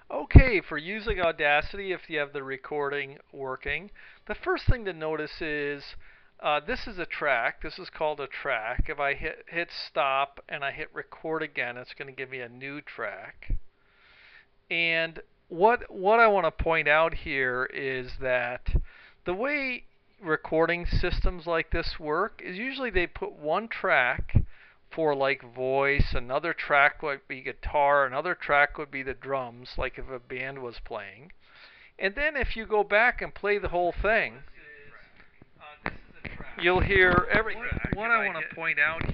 Okay, for using Audacity, if you have the recording working, the first thing to notice is this is a track. This is called a track. If I hit stop and I hit record again, it's going to give me a new track. And what I want to point out here is that the way recording systems like this work is usually they put one track for like voice, another track would be guitar, another track would be the drums, like if a band was playing. And then if you go back and play the whole thing, you'll hear everything. What I want to point out here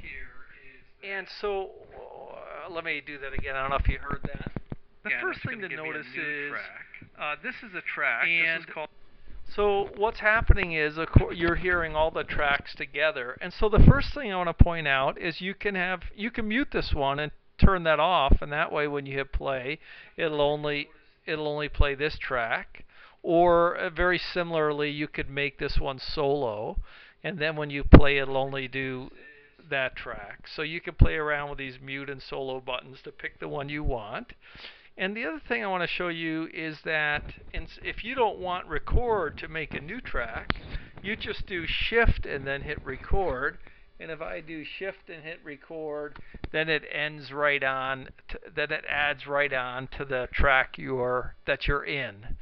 is, and so let me do that again. I don't know if you heard that. The first thing to notice is this is a track. And this is called. So what's happening is you're hearing all the tracks together, and so the first thing I want to point out is you can mute this one and turn that off, and that way when you hit play, it'll only play this track. Or very similarly, you could make this one solo, and then when you play, it'll only do that track. So you can play around with these mute and solo buttons to pick the one you want. And the other thing I want to show you is that if you don't want record to make a new track, you just do shift and then hit record. And if I do shift and hit record, then it ends right on. Then it adds right on to the track that you're in.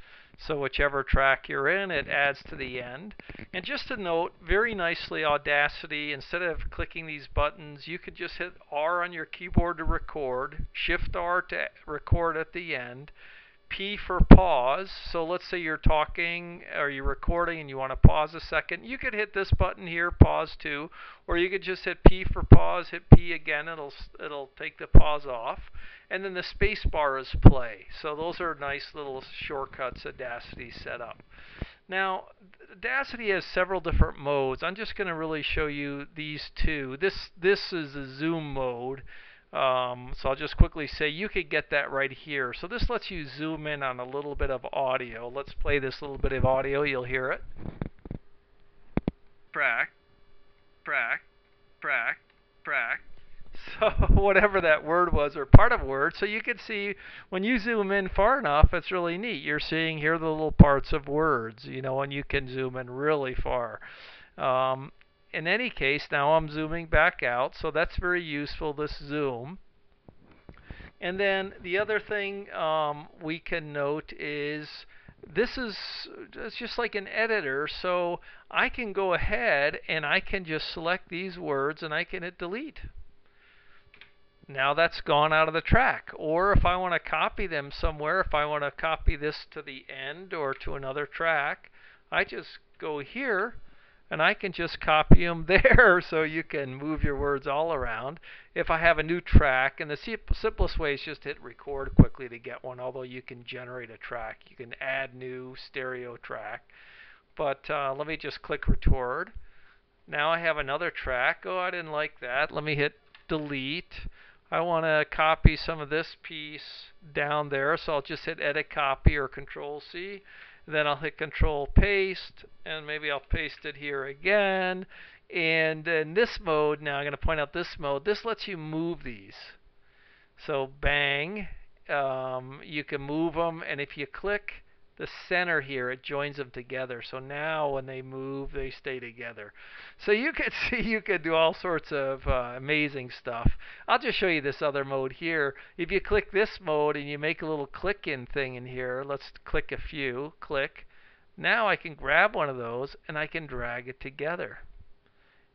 So whichever track you're in, it adds to the end. And just to note, very nicely, Audacity, instead of clicking these buttons, you could just hit R on your keyboard to record, Shift R to record at the end, P for pause. So let's say you're talking or you're recording and you want to pause a second. You could hit this button here, pause too, or you could just hit P for pause, hit P again, it'll take the pause off. And then the space bar is play. So those are nice little shortcuts Audacity set up. Now, Audacity has several different modes. I'm just going to really show you these two. This is the zoom mode. So I'll just quickly say you could get that right here. So this lets you zoom in on a little bit of audio. Let's play this little bit of audio. You'll hear it. Track, track, track, track. So whatever that word was, or part of a word. So you can see when you zoom in far enough, it's really neat. You're seeing here the little parts of words, and you can zoom in really far. In any case, now I'm zooming back out, so that's very useful, this zoom. And then the other thing we can note is it's just like an editor, so I can go ahead and I can just select these words and I can hit delete. Now that's gone out of the track. Or if I want to copy them somewhere, if I want to copy this to the end or to another track, I just go here and I can just copy them there, so you can move your words all around. If I have a new track, and the simplest way is just hit record quickly to get one, although you can generate a track. You can add new stereo track. But let me just click record. Now I have another track. Oh, I didn't like that. Let me hit delete. I want to copy some of this piece down there, so I'll just hit edit copy or control C. Then I'll hit control paste, and maybe I'll paste it here again. And in this mode, now I'm going to point out this mode, this lets you move these. So bang, you can move them, and if you click the center here, it joins them together. So now when they move, they stay together. So you can see you can do all sorts of amazing stuff. I'll just show you this other mode here. If you click this mode and you make a little click-in thing in here, let's click a few, click. Now I can grab one of those and I can drag it together.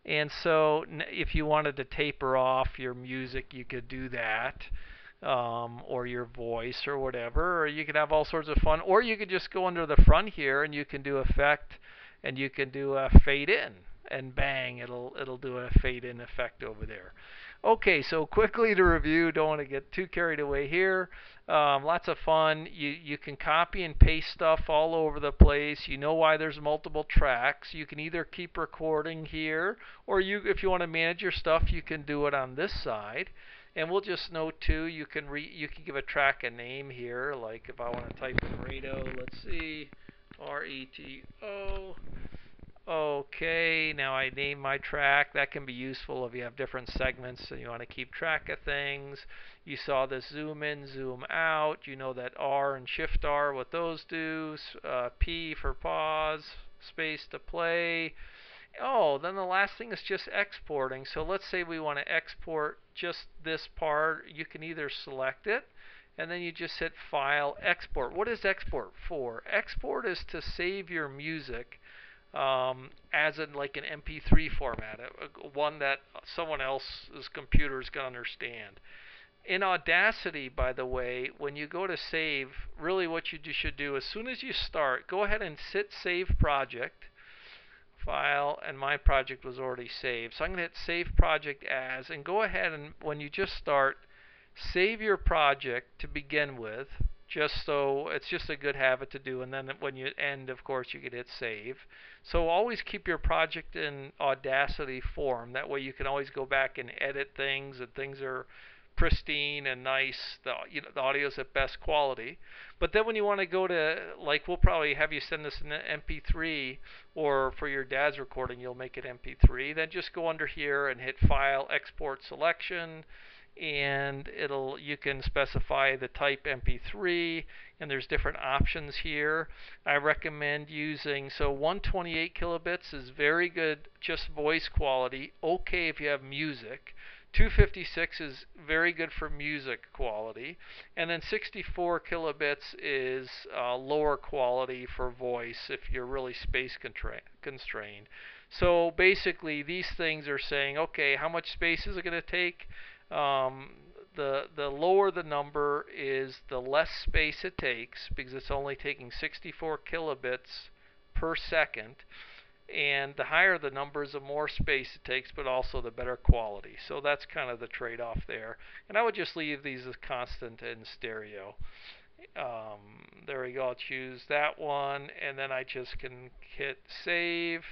And so if you wanted to taper off your music, you could do that. Or your voice or whatever, or you could have all sorts of fun, or you could just go under the front here and you can do effect, and you can do a fade in, and bang, it'll do a fade in effect over there. Okay, so quickly to review, don't want to get too carried away here. Lots of fun. You can copy and paste stuff all over the place. You know why there's multiple tracks. You can either keep recording here, or if you want to manage your stuff, you can do it on this side. And we'll just note too, you can give a track a name here, like if I want to type in Reto, let's see, R-E-T-O. Okay, now I name my track. That can be useful if you have different segments and you want to keep track of things. You saw this zoom in, zoom out. You know that R and Shift R, what those do. P for pause, space to play. Oh, then the last thing is just exporting. So let's say we want to export just this part. You can either select it and then you just hit File, Export. What is export for? Export is to save your music as in like an MP3 format, one that someone else's computer is going to understand. In Audacity, by the way, when you go to save, really what you should do as soon as you start, go ahead and hit Save Project, File, and my project was already saved. So I'm going to hit Save Project As, and go ahead and when you just start, save your project to begin with, just so it's just a good habit to do, and then when you end, of course, you can hit save. So always keep your project in Audacity form. That way you can always go back and edit things, and things are pristine and nice. The audio is at best quality. But then when you want to go to, like, we'll probably have you send this in MP3, or for your dad's recording you'll make it MP3. Then just go under here and hit File, Export Selection, and you can specify the type MP3, and there's different options here. I recommend using, so 128 kilobits is very good, just voice quality, okay if you have music. 256 is very good for music quality, and then 64 kilobits is lower quality for voice if you're really space constrained. So basically these things are saying, okay, how much space is it going to take? The lower the number is, the less space it takes, because it's only taking 64 kilobits per second. And the higher the numbers, the more space it takes, but also the better quality. So that's kind of the trade-off there. And I would just leave these as constant in stereo. There we go. I'll choose that one, and then I just can hit save.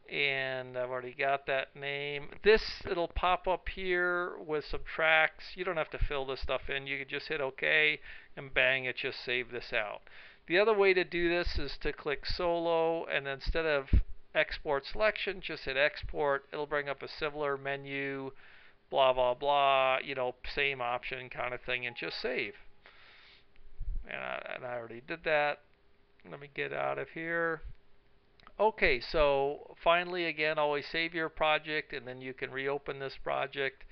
And I've already got that name. It'll pop up here with some tracks. You don't have to fill this stuff in. You can just hit OK, and bang, it just saved this out. The other way to do this is to click solo, and instead of export selection, just hit export. It'll bring up a similar menu, blah, blah, blah, same option kind of thing, and just save. And I already did that. Let me get out of here. Okay, so finally, again, always save your project, and then you can reopen this project.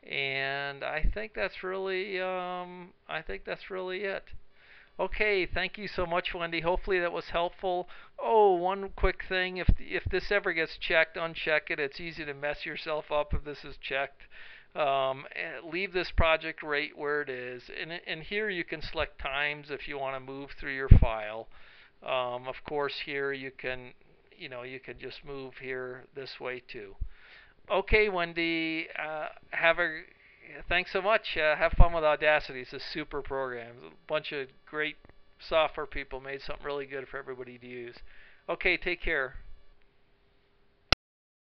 And I think that's really it. Okay, thank you so much, Wendy. Hopefully that was helpful. Oh, one quick thing: if this ever gets checked, uncheck it. It's easy to mess yourself up if this is checked. Leave this project right where it is, and here you can select times if you want to move through your file. Of course, here you can just move here this way too. Okay, Wendy, thanks so much. Have fun with Audacity. It's a super program. A bunch of great software people made something really good for everybody to use. Okay, take care.